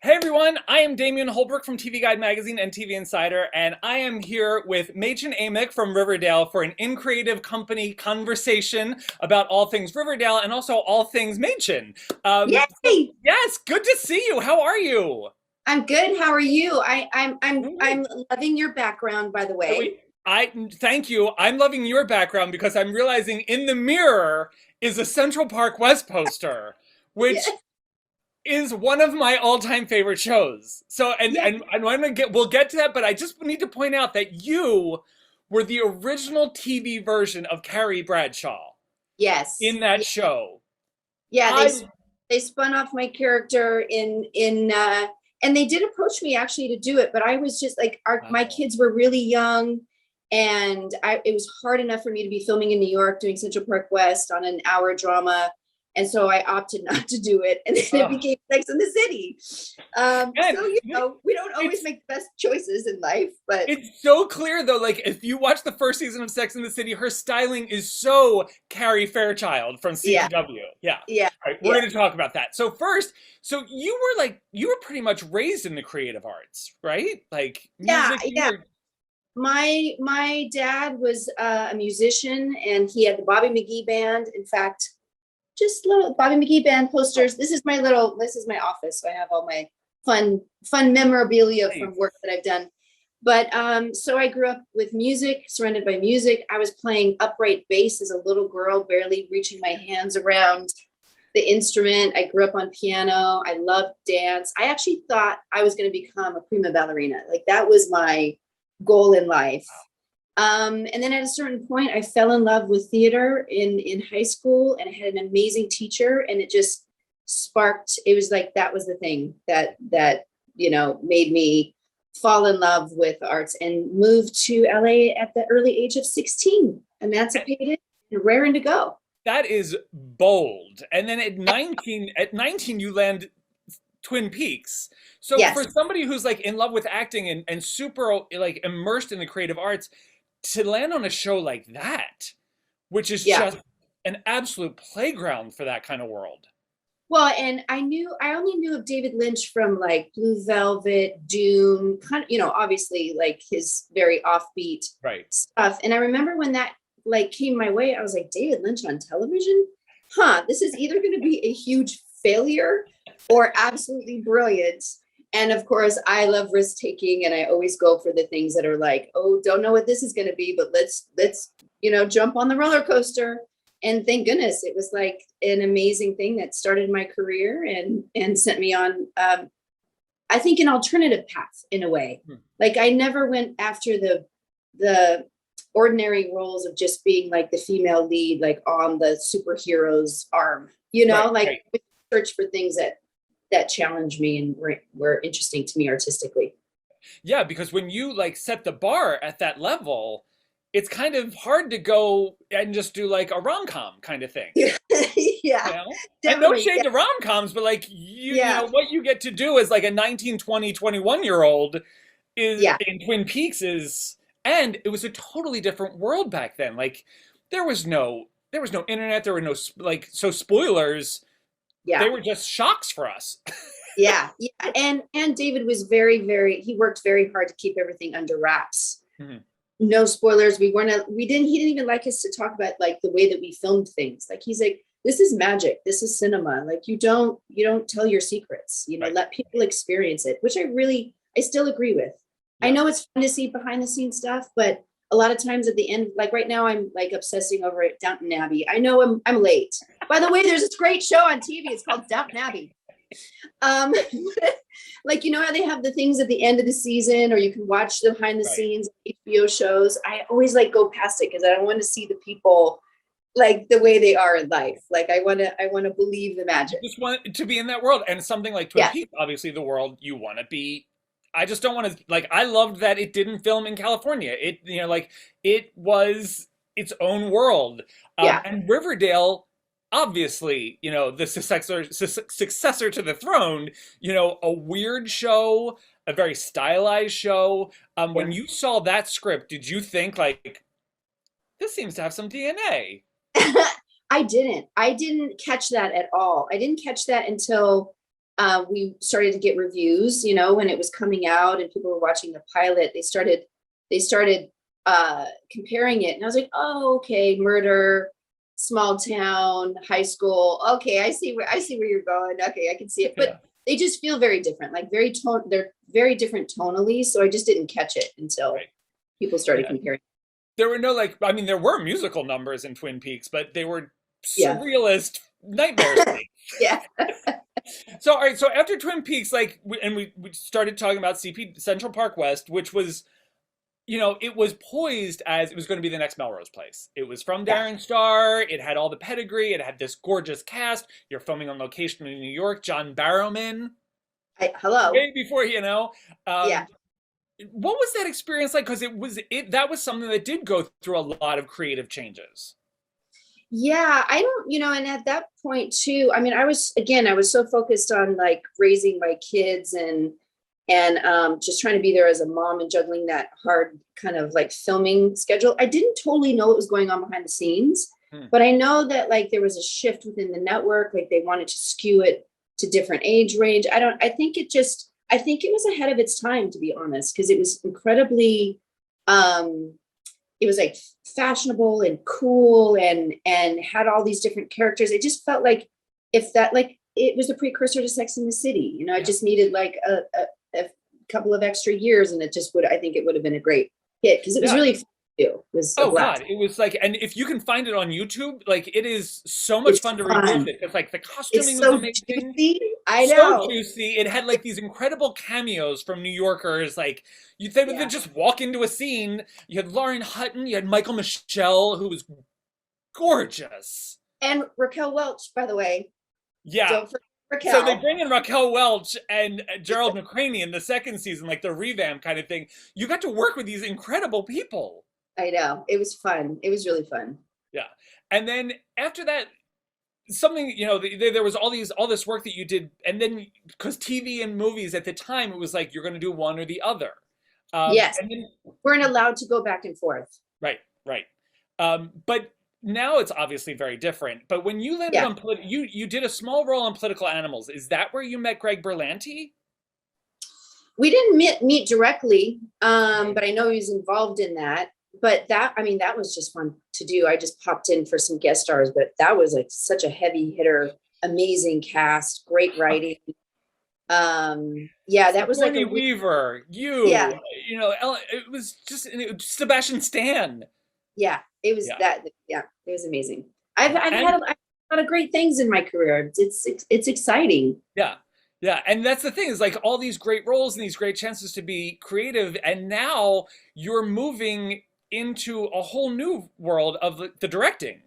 Hey everyone, I am Damian Holbrook from TV Guide Magazine and TV Insider, and I am here with Machen Amick from Riverdale for an In Creative Company conversation about all things Riverdale and also all things Machen. Yay! Yes, good to see you. How are you? I'm good. How are you? I'm Doing great. I'm loving your background, by the way. I thank you. I'm loving your background because I'm realizing in the mirror is a Central Park West poster, which Yes, is one of my all-time favorite shows. So yes, and we'll get to that, but I just need to point out that you were the original TV version of Carrie Bradshaw yes. in that show. Yeah, I they spun off my character in and they did approach me actually to do it, but I was just like my Wow. kids were really young and it was hard enough for me to be filming in New York doing Central Park West on an hour drama. And so I opted not to do it. And then it Oh, became Sex in the City. and We don't always it's make the best choices in life, but it's so clear though, like if you watch the first season of Sex and the City, her styling is so Carrie Fairchild from yeah, CW. Yeah. yeah, All right, we're yeah. going to talk about that. So first, so you were pretty much raised in the creative arts, right? Like Yeah, music, you yeah. were My dad was a musician, and he had the Bobby McGee band. In fact, just little Bobby McGee band posters. This is my office. So I have all my fun memorabilia from nice. work that I've done. But so I grew up with music, surrounded by music. I was playing upright bass as a little girl, barely reaching my hands around the instrument. I grew up on piano. I loved dance. I actually thought I was going to become a prima ballerina. Like that was my goal in life. And then at a certain point, I fell in love with theater in high school, and I had an amazing teacher, and it just sparked. It was like that was the thing that made me fall in love with arts and moved to LA at the early age of 16, emancipated and raring to go. That is bold. And then at 19 you land Twin Peaks. So for Yes, somebody who's like in love with acting and super like immersed in the creative arts, to land on a show like that, which is yeah. just an absolute playground for that kind of world. Well, and I only knew of David Lynch from like Blue Velvet, Dune, kind of, obviously like his very offbeat Right. stuff. And I remember when that like came my way, I was like, David Lynch on television? Huh, this is either going to be a huge failure or absolutely brilliant. And of course, I love risk taking, and I always go for the things that are like, oh, don't know what this is going to be, but let's jump on the roller coaster. And thank goodness it was like an amazing thing that started my career and sent me on I think an alternative path in a way. Hmm. Like I never went after the ordinary roles of just being like the female lead, like on the superhero's arm, Right, like right. search for things that challenge me and were interesting to me artistically. Yeah, because when you like set the bar at that level, it's kind of hard to go and just do like a rom-com kind of thing. Yeah, You yeah, know? And no definitely. shade Yeah, to rom-coms, but like you yeah, know what you get to do as like a 19, 20, 21-year-old is yeah, in Twin Peaks is, and it was a totally different world back then. Like there was no internet, there were no like, so spoilers, they yeah. were just shocks for us. Yeah, yeah, and David was very he worked very hard to keep everything under wraps. Mhm. No spoilers. We didn't he didn't even like us to talk about like the way that we filmed things. Like he's like, this is magic, this is cinema. Like you don't tell your secrets, Right. let people experience it, which I still agree with. I Yeah. know it's fun to see behind the scenes stuff, but a lot of times at the end, like right now, I'm like obsessing over it, Downton Abbey. I know I'm late. By the way, there's this great show on TV. It's called Downton Abbey. Um, like how they have the things at the end of the season, or you can watch the behind the Right. scenes HBO shows. I always like go past it because I don't want to see the people like the way they are in life. Like I want to believe the You magic. just want to be in that world. And something like Twin Yeah, Peaks, obviously the world you want to be. I just don't want to, like, I loved that it didn't film in California. It, like, it was its own world. yeah, And Riverdale, obviously, the successor to the throne, a weird show, a very stylized show. yeah. When you saw that script, did you think, like, this seems to have some DNA? I didn't catch that at all. I didn't catch that until we started to get reviews, you know, when it was coming out and people were watching the pilot, they started comparing it. And I was like, oh, okay, murder, small town, high school. Okay, I see where you're going. Okay, I can see it. But Yeah. they just feel very different, like they're very different tonally. So I just didn't catch it until Right. people started Yeah. comparing. There were no like, I mean, there were musical numbers in Twin Peaks, but they were Yeah. surrealist nightmares. Yeah. So, all right. So after Twin Peaks, like, we started talking about CP Central Park West, which was, you know, it was poised as it was going to be the next Melrose Place. It was from Yeah. Darren Star. It had all the pedigree. It had this gorgeous cast. You're filming on location in New York. John Barrowman, Hello. way before, you know. Yeah. What was that experience like? Because that was something that did go through a lot of creative changes. Yeah, I don't, you know, and at that point too, I mean, I was so focused on like raising my kids and just trying to be there as a mom and juggling that hard kind of like filming schedule. I didn't totally know what was going on behind the scenes, Hmm. but I know that like there was a shift within the network, like they wanted to skew it to different age range. I think it was ahead of its time, to be honest, because it was incredibly um it was like fashionable and cool and had all these different characters. It just felt like if that like it was a precursor to Sex in the City. You know, it Yeah. just needed like a couple of extra years, and I think it would have been a great hit because it was Yeah. really fun to do. It was a Oh blast. God, it was like, and if you can find it on YouTube, like it is so much It's fun to fun. revisit. It's like the costuming It's was so amazing, juicy. I so know. juicy. It had like these incredible cameos from New Yorkers. Like they would Yeah. just walk into a scene. You had Lauren Hutton, you had Michael Michelle, who was gorgeous. And Raquel Welch, by the way. Yeah. Don't forget So they Raquel. bring in Raquel Welch and Gerald McCraney in the second season, like the revamp kind of thing. You got to work with these incredible people. I know. It was fun. It was really fun. Yeah. And then after that, something, you know, there was all this work that you did, and then because TV and movies at the time, it was like you're going to do one or the other. Yes. And then Weren't allowed to go back and forth. right, right. But now it's obviously very different. But when you landed Yeah. on you did a small role on Political Animals. Is that where you met Greg Berlanti? We didn't meet directly, but I know he was involved in that. But that was just fun to do. I just popped in for some guest stars, but that was like such a heavy hitter, amazing cast, great writing. Yeah, that was like Sigourney Weaver, you yeah, know, it was just Sebastian Stan. yeah, it was Yeah. that, yeah, it was amazing. I've had And a lot of great things in my career. It's exciting. yeah. Yeah, and that's the thing is like all these great roles and these great chances to be creative, and now you're moving into a whole new world of the directing. Um,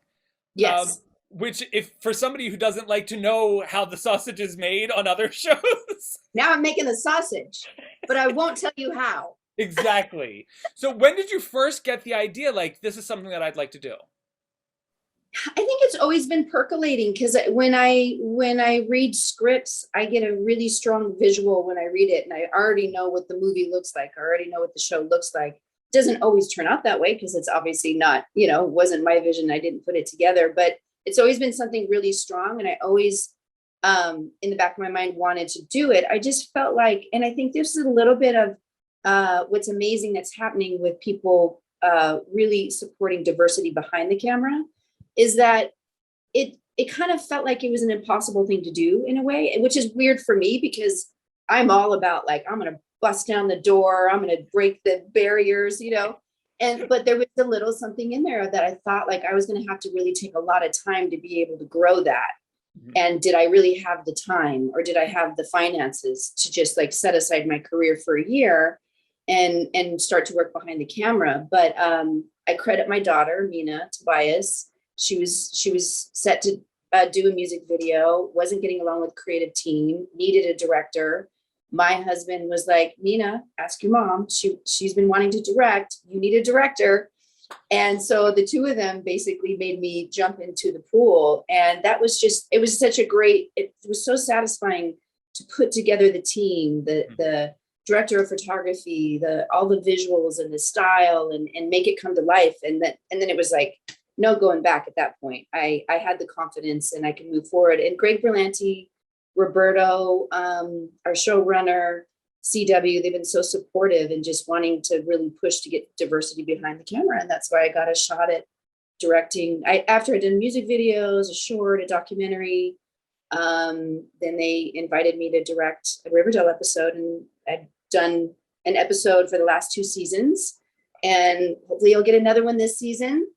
Yes. which, if for somebody who doesn't like to know how the sausage is made on other shows, Now I'm making the sausage, but I won't tell you how. exactly. So when did you first get the idea like this is something that I'd like to do? I think it's always been percolating because when I read scripts, I get a really strong visual when I read it, and I already know what the movie looks like. I already know what the show looks like. It doesn't always turn out that way because it's obviously not, you know, wasn't my vision. I didn't put it together, but it's always been something really strong, and I always, in the back of my mind, wanted to do it. I just felt like, and I think this is a little bit of what's amazing that's happening with people really supporting diversity behind the camera is that it kind of felt like it was an impossible thing to do in a way, which is weird for me because I'm all about like, I'm going to bust down the door, I'm going to break the barriers, you know. But there was a little something in there that I thought like I was going to have to really take a lot of time to be able to grow that. Mhm. And did I really have the time, or did I have the finances to just like set aside my career for a year and start to work behind the camera? But I credit my daughter, Mina Tobias. She was set to do a music video, wasn't getting along with creative team, needed a director. My husband was like, Nina, ask your mom. She's been wanting to direct. You need a director. And so the two of them basically made me jump into the pool. And that was just, it was such a great, it was so satisfying to put together the team, the director of photography, all the visuals and the style and make it come to life. And then it was like, no going back at that point. I had the confidence and I could move forward. And Greg Berlanti Roberto, our showrunner, CW, they've been so supportive and just wanting to really push to get diversity behind the camera. And that's why I got a shot at directing. After I did music videos, a short, a documentary, then they invited me to direct a Riverdale episode, and I've done an episode for the last 2 seasons, and hopefully you'll get another one this season.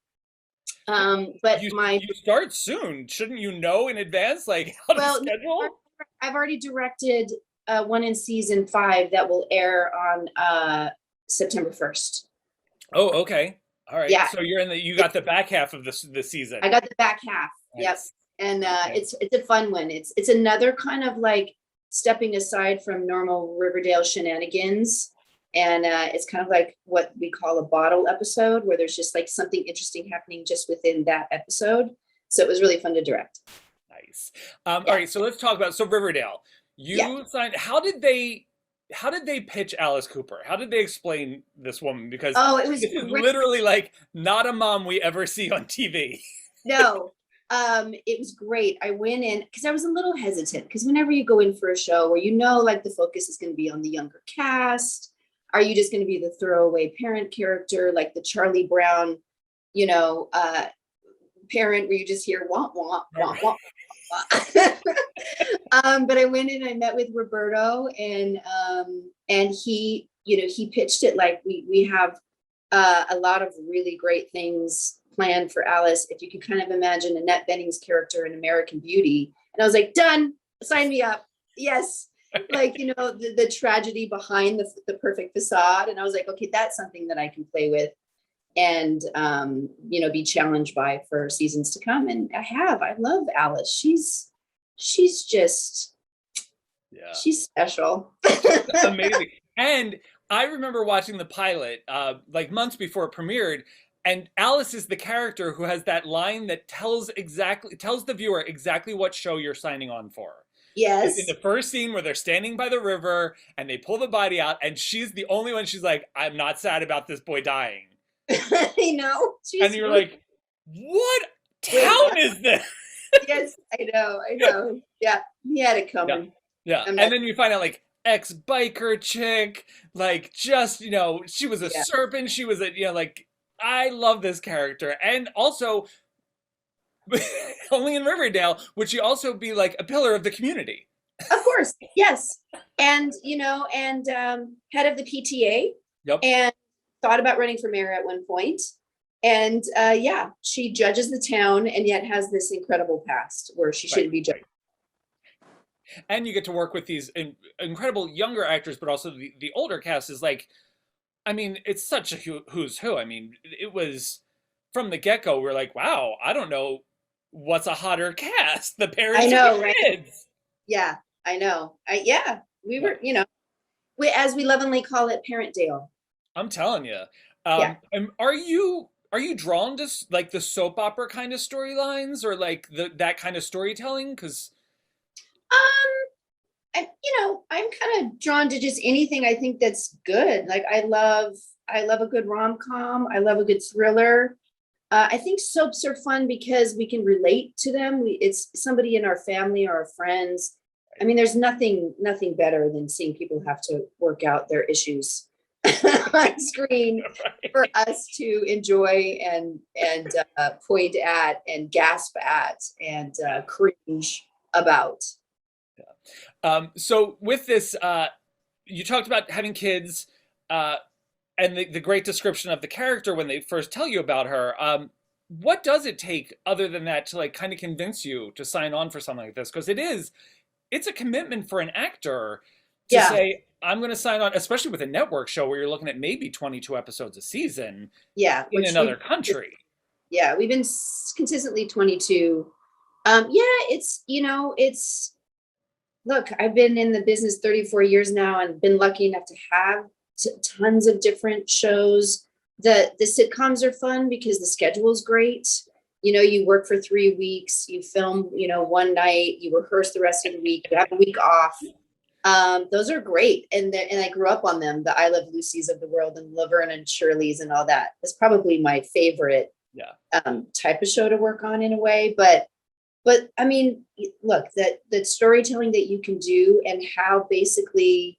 But you start soon, shouldn't you know in advance, like how to schedule? I've already directed one in season 5 that will air on September 1st. Oh, okay. All right. Yeah. So you got the back half of the season. I got the back half. Nice. Yep. And it's a fun one. It's another kind of like stepping aside from normal Riverdale shenanigans. And it's kind of like what we call a bottle episode, where there's just like something interesting happening just within that episode. So it was really fun to direct. Nice. All right. So let's talk about Riverdale. You signed. How did they pitch Alice Cooper? How did they explain this woman? Because it was literally like not a mom we ever see on TV. No. It was great. I went in because I was a little hesitant, because whenever you go in for a show where like the focus is going to be on the younger cast, are you just going to be the throwaway parent character, like the Charlie Brown, parent where you just hear wah wah wah wah. But I went in, I met with Roberto, and he, he pitched it like we have a lot of really great things planned for Alice. If you could kind of imagine Annette Bening's character in American Beauty. And I was like, done, sign me up. Yes. Like, the tragedy behind the perfect facade. And I was like, okay, that's something that I can play with and, be challenged by for seasons to come. And I love Alice. She's just, she's special. Amazing. And I remember watching the pilot, like months before it premiered, and Alice is the character who has that line that tells the viewer exactly what show you're signing on for. Yes. In the first scene where they're standing by the river and they pull the body out, and she's the only one, she's like, I'm not sad about this boy dying. I know. And you're like, what town is this? Yes, I know. Yeah, he had it coming. Yeah. And then you find out like ex-biker chick, like just, she was a serpent. She was like, I love this character. And also, only in Riverdale would she also be like a pillar of the community. Of course, yes. And, head of the PTA. Yep. And thought about running for mayor at one point. And she judges the town and yet has this incredible past where she shouldn't be judged. And you get to work with these incredible younger actors, but also the older cast is like, I mean, it's such a who's who. I mean, it was from the get-go, we're like, wow, I don't know what's a hotter cast, the parents or the kids. Yeah, I know. We were, as we lovingly call it, Parentdale. I'm telling you. And are you drawn to like the soap opera kind of storylines, or like that kind of storytelling? Because I'm kind of drawn to just anything I think that's good. Like I love a good rom-com. I love a good thriller. I think soaps are fun because we can relate to them. It's somebody in our family or our friends. I mean, there's nothing better than seeing people have to work out their issues on screen for us to enjoy and point at and gasp at and cringe about. So with this, you talked about having kids, and the great description of the character when they first tell you about her. What does it take other than that to like kind of convince you to sign on for something like this? Because it's a commitment for an actor to say, I'm going to sign on, especially with a network show where you're looking at maybe 22 episodes a season in another country. Yeah, we've been consistently 22. Look, I've been in the business 34 years now and been lucky enough to have tons of different shows. The sitcoms are fun because the schedule is great. You work for 3 weeks, you film, one night, you rehearse the rest of the week, you have a week off. Those are great. And I grew up on them, the I Love Lucy's of the world and Laverne and Shirley's and all that. It's probably my favorite type of show to work on in a way. But But I mean, look, that storytelling that you can do and how basically,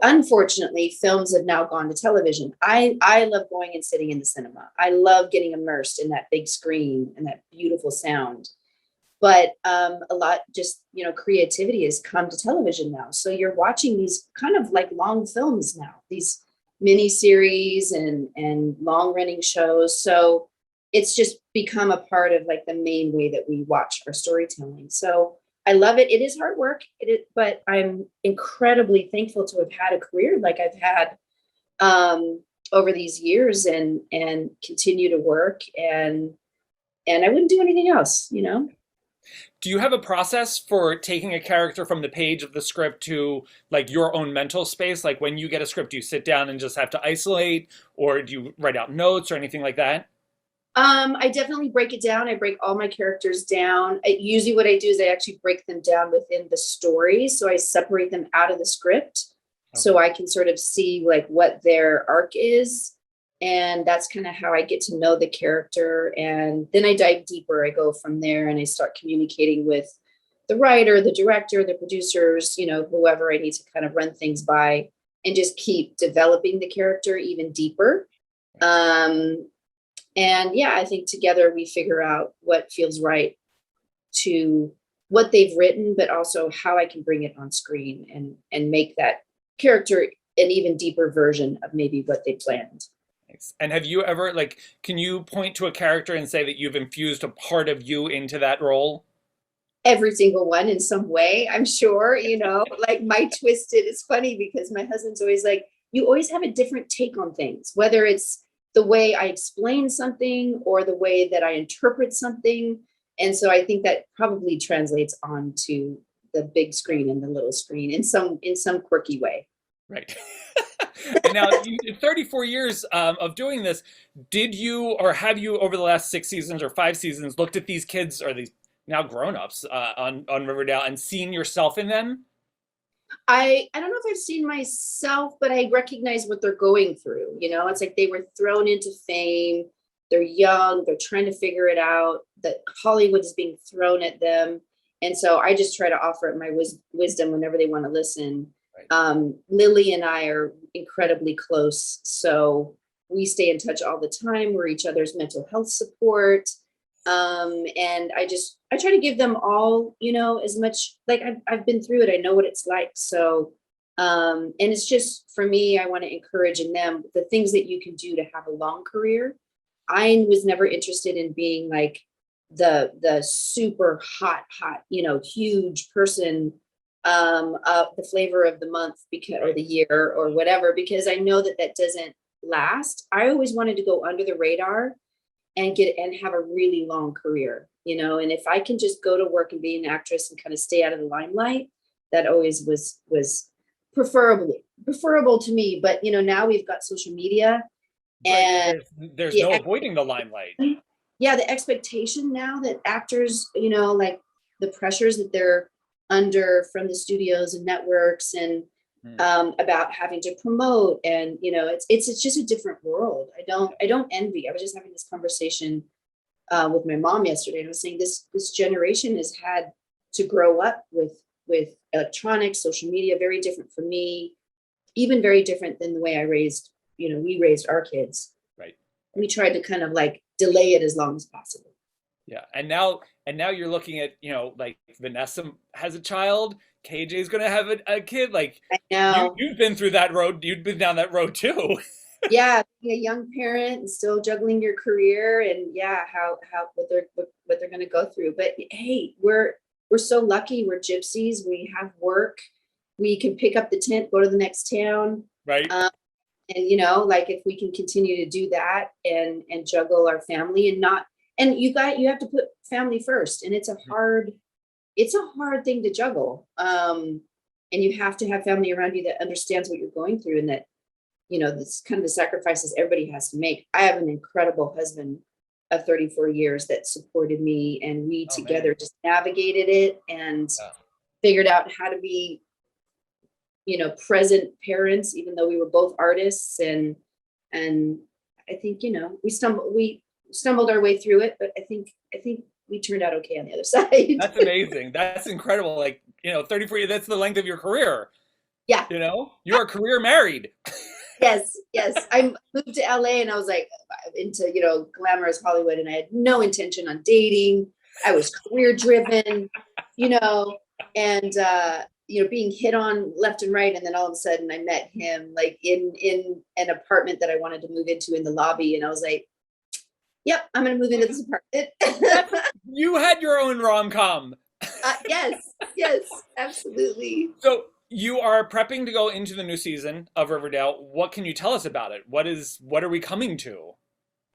unfortunately, films have now gone to television. I love going and sitting in the cinema. I love getting immersed in that big screen and that beautiful sound. But a lot, just, creativity has come to television now. So you're watching these kind of like long films now, these mini series and long running shows. So it's just become a part of like the main way that we watch our storytelling. So I love it. It is hard work, but I'm incredibly thankful to have had a career like I've had over these years, and continue to work, and I wouldn't do anything else. Do you have a process for taking a character from the page of the script to like your own mental space? Like when you get a script, do you sit down and just have to isolate, or do you write out notes or anything like that? I definitely break it down. I break all my characters down. Usually what I do is I actually break them down within the story. So I separate them out of the script Okay. so I can sort of see like what their arc is. And that's kind of how I get to know the character. And then I dive deeper. I go from there and I start communicating with the writer, the director, the producers, whoever I need to kind of run things by, and just keep developing the character even deeper. And yeah, I think together we figure out what feels right to what they've written, but also how I can bring it on screen and make that character an even deeper version of maybe what they planned. Thanks. And have you ever like, can you point to a character and say that you've infused a part of you into that role? Every single one in some way, I'm sure, like my twisted, it's funny because my husband's always like, you always have a different take on things, whether it's the way I explain something or the way that I interpret something. And so I think that probably translates onto the big screen and the little screen in some quirky way. Right. And now, in 34 years of doing this, did you or have you over the last 6 seasons or 5 seasons looked at these kids or these now grown-ups on Riverdale and seen yourself in them? I don't know if I've seen myself, but I recognize what they're going through. It's like they were thrown into fame. They're young. They're trying to figure it out. That Hollywood is being thrown at them. And so I just try to offer my wisdom whenever they want to listen. Right. Lily and I are incredibly close. So we stay in touch all the time. We're each other's mental health support. And I try to give them all, as much, like I've been through it. I know what it's like. So, and it's just for me, I want to encourage in them the things that you can do to have a long career. I was never interested in being like the super hot, huge person, the flavor of the month because, or the year or whatever, because I know that doesn't last. I always wanted to go under the radar and have a really long career, and if I can just go to work and be an actress and kind of stay out of the limelight, that always was preferable to me. But now we've got social media, and There's no avoiding the limelight. yeah, the expectation now that actors, like the pressures that they're under from the studios and networks, and about having to promote, and it's just a different world. I don't envy. I was just having this conversation with my mom yesterday, and I was saying this generation has had to grow up with electronics, social media, very different for me, even very different than the way we raised our kids. Right. We tried to kind of like delay it as long as possible. Yeah. And now you're looking at, like Vanessa has a child, KJ is going to have a kid. Like I know. you've been through that road. You've been down that road too. Yeah, being a young parent and still juggling your career, and yeah, how what they're going to go through. But hey, we're so lucky. We're gypsies. We have work. We can pick up the tent, go to the next town. Right. And like if we can continue to do that and juggle our family, and you have to put family first, and it's a hard thing to juggle. And you have to have family around you that understands what you're going through, and that this kind of the sacrifices everybody has to make. I have an incredible husband of 34 years that supported me, and we together just navigated it and figured out how to be present parents, even though we were both artists. And I think we stumbled our way through it, but I think we turned out okay on the other side. That's amazing. That's incredible. Like, 34 years, that's the length of your career. Yeah. You are career married. Yes, yes. I moved to LA and I was like into, glamorous Hollywood, and I had no intention on dating. I was career driven, and being hit on left and right. And then all of a sudden I met him like in an apartment that I wanted to move into in the lobby. And I was like, yep, I'm going to move into this apartment. You had your own rom-com. Yes, absolutely. So you are prepping to go into the new season of Riverdale. What can you tell us about it? What are we coming to?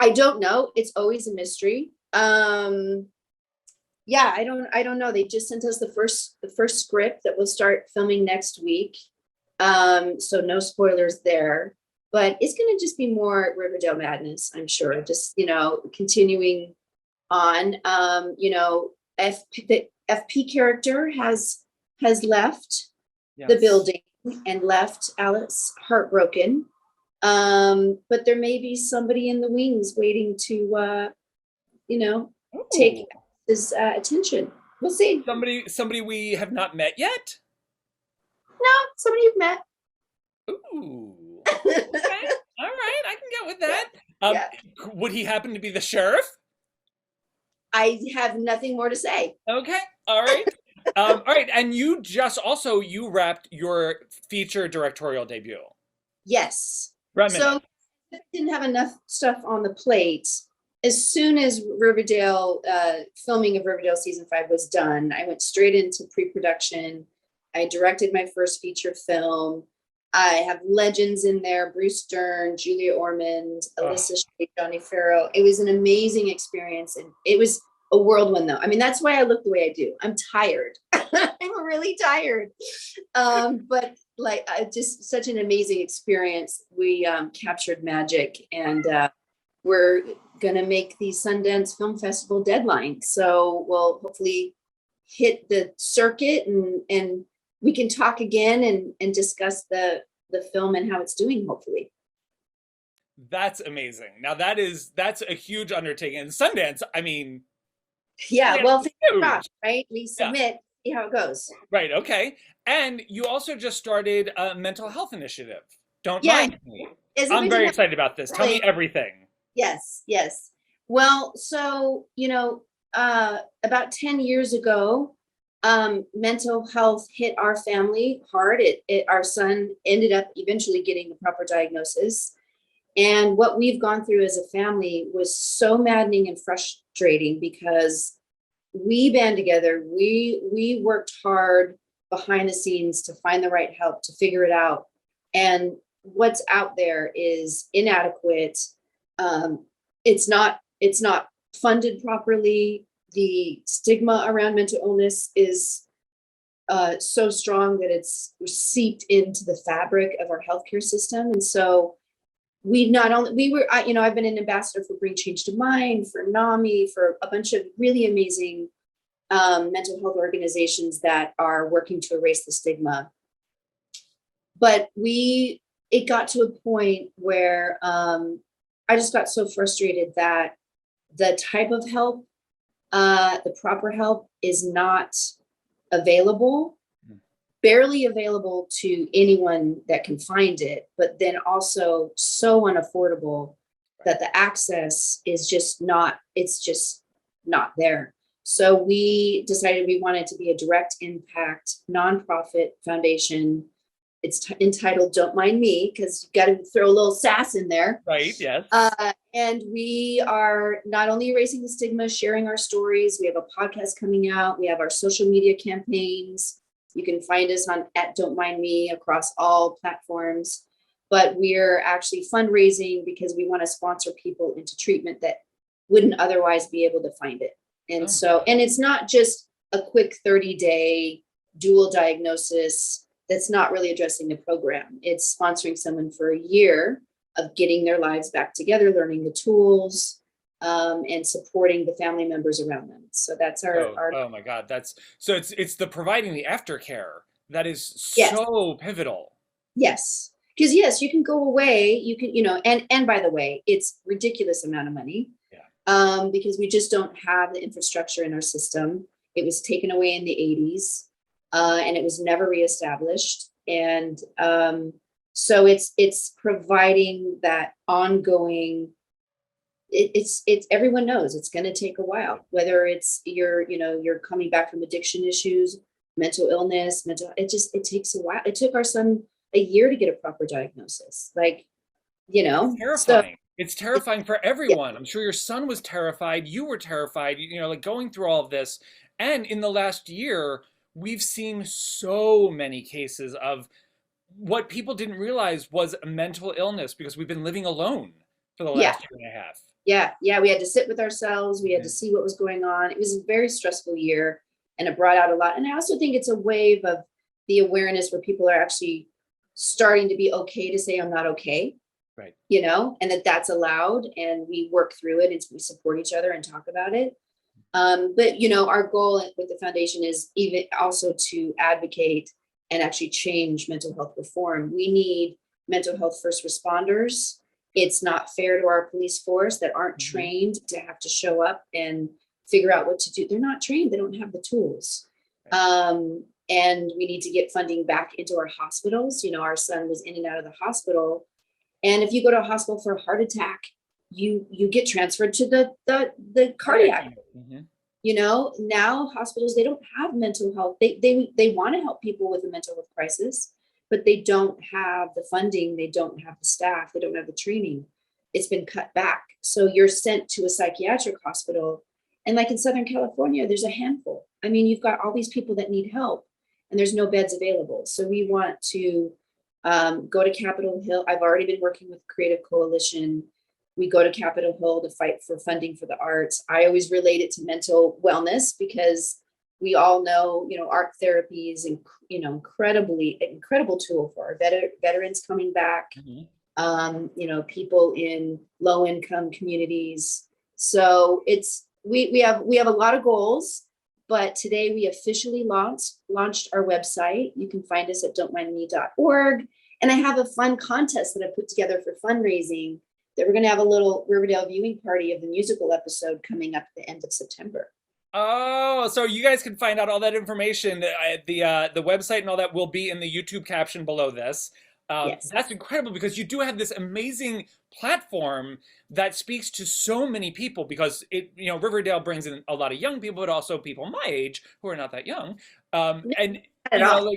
I don't know. It's always a mystery. Yeah, I don't know. They just sent us the first script that we'll start filming next week. So no spoilers there. But it's gonna just be more Riverdale madness, I'm sure. Just, continuing on. The FP character has left the building and left Alice heartbroken. But there may be somebody in the wings waiting to take his attention. We'll see. Somebody we have not met yet? No, somebody you've met. Ooh. Okay. All right, I can get with that. Yeah. Would he happen to be the sheriff? I have nothing more to say. Okay. All right. All right. And you wrapped your feature directorial debut. Yes. Reminisce. So I didn't have enough stuff on the plate. As soon as Riverdale, filming of Riverdale season 5 was done, I went straight into pre-production. I directed my first feature film. I have legends in there: Bruce Dern, Julia Ormond, Alyssa Shea, Johnny Farrow. It was an amazing experience, and it was a whirlwind, though. I mean, that's why I look the way I do. I'm tired. I'm really tired. But just such an amazing experience. We captured magic, and we're gonna make the Sundance Film Festival deadline. So we'll hopefully hit the circuit, and we can talk again and discuss the film and how it's doing, hopefully. That's amazing. Now that's a huge undertaking. And Sundance, I mean, yeah, well, fingers crossed, right? We submit, see how it goes. Right, okay. And you also just started a mental health initiative. Don't mind me. I'm very excited about this. Tell me everything. Yes. Well, so, about 10 years ago, mental health hit our family hard. Our son ended up eventually getting the proper diagnosis. And what we've gone through as a family was so maddening and frustrating, because we band together. We worked hard behind the scenes to find the right help, to figure it out. And what's out there is inadequate. It's not funded properly. The stigma around mental illness is so strong that it's seeped into the fabric of our healthcare system. And so I've been an ambassador for Bring Change to Mind, for NAMI, for a bunch of really amazing mental health organizations that are working to erase the stigma. But it got to a point where I just got so frustrated that the type of help, the proper help, is not available, barely available to anyone that can find it, but then also so unaffordable that the access is just not there. So we decided we wanted to be a direct impact nonprofit foundation. It's entitled Don't Mind Me, because you've got to throw a little sass in there. Right, yes. And we are not only erasing the stigma, sharing our stories. We have a podcast coming out. We have our social media campaigns. You can find us at Don't Mind Me across all platforms. But we're actually fundraising because we want to sponsor people into treatment that wouldn't otherwise be able to find it. And and it's not just a quick 30-day dual diagnosis that's not really addressing the program. It's sponsoring someone for a year of getting their lives back together, learning the tools, and supporting the family members around them. So that's our oh my God, it's the providing the aftercare that is so pivotal. Yes, because you can go away, you can, and by the way, it's ridiculous amount of money. Yeah. because we just don't have the infrastructure in our system. It was taken away in the 80s, and it was never reestablished. And so it's providing that ongoing. It's everyone knows it's going to take a while. Whether it's you're coming back from addiction issues, mental illness, it takes a while. It took our son a year to get a proper diagnosis. It's So terrifying. It's terrifying for yeah, everyone. I'm sure your son was terrified. You were terrified, like going through all of this. And in the last year, we've seen so many cases of what people didn't realize was a mental illness because we've been living alone for the yeah, last year and a half. yeah. We had to sit with ourselves. We had to Mhm. see what was going on. It was a very stressful year, and it brought out a lot. And I also think it's a wave of the awareness where people are actually starting to be okay to say, I'm not okay, Right. and that's allowed, and we work through it and we support each other and talk about it. But our goal with the foundation is even also to advocate and actually change mental health reform. We need mental health first responders. It's not fair to our police force that aren't Mhm. trained to have to show up and figure out what to do. They're not trained, they don't have the tools. Right. And we need to get funding back into our hospitals. Our son was in and out of the hospital, and if you go to a hospital for a heart attack, you get transferred to the Cardiac cardiac. unit. Mhm. Now hospitals, they don't have mental health. They want to help people with a mental health crisis, but they don't have the funding, they don't have the staff, they don't have the training. It's been cut back. So you're sent to a psychiatric hospital. And like in Southern California, there's a handful. I mean, you've got all these people that need help and there's no beds available. So we want to go to Capitol Hill. I've already been working with Creative Coalition. We go to Capitol Hill to fight for funding for the arts. I always relate it to mental wellness because we all know, art therapy is, incredible tool for our veterans coming back, Mhm. people in low income communities. So we have a lot of goals, but today we officially launched our website. You can find us at don'tmindme.org. And I have a fun contest that I put together for fundraising that we're going to have a little Riverdale viewing party of the musical episode coming up at the end of September. Oh, so you guys can find out all that information. The website and all that will be in the YouTube caption below this. Yes. That's incredible because you do have this amazing platform that speaks to so many people because Riverdale brings in a lot of young people, but also people my age who are not that young. No, And not at all.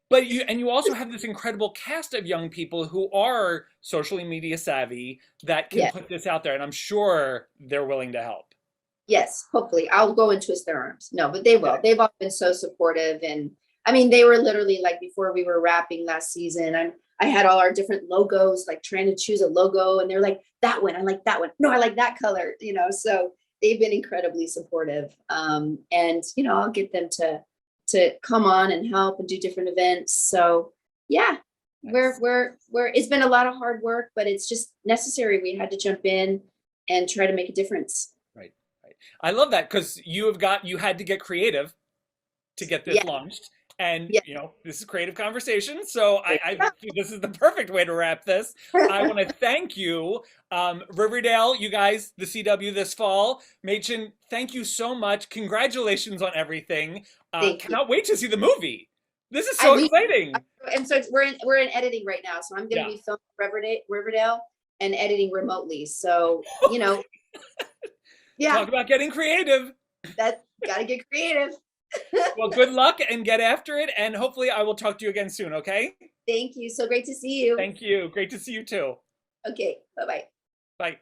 but you also have this incredible cast of young people who are socially media savvy that can Yeah. put this out there, and I'm sure they're willing to help. Yes, hopefully. I'll go and twist their arms. No, but they will. Good. They've all been so supportive. And I mean, they were literally like before we were wrapping last season, I had all our different logos, like trying to choose a logo, and they're like, that one, I like that one. No, I like that color, so they've been incredibly supportive. And I'll get them to come on and help and do different events. So yeah, Nice. we're it's been a lot of hard work, but it's just necessary. We had to jump in and try to make a difference. Right, right. I love that because you had to get creative to get this Yeah, launched. And yeah. this is creative conversation. So There I you think this is the perfect way to wrap this. I go. want to thank you. Riverdale, you guys, the CW this fall. Machen, thank you so much. Congratulations on everything. Thank you. Cannot wait to see the movie. This is I so mean, exciting. and so we're in editing right now. So I'm going to Yeah. be filming Riverdale and editing remotely. So yeah, Talk about getting creative. that got to get creative. Well, good luck and get after it. And hopefully I will talk to you again soon, okay? Thank you. So great to see you. Thank you. Great to see you too. Okay, bye bye. Bye.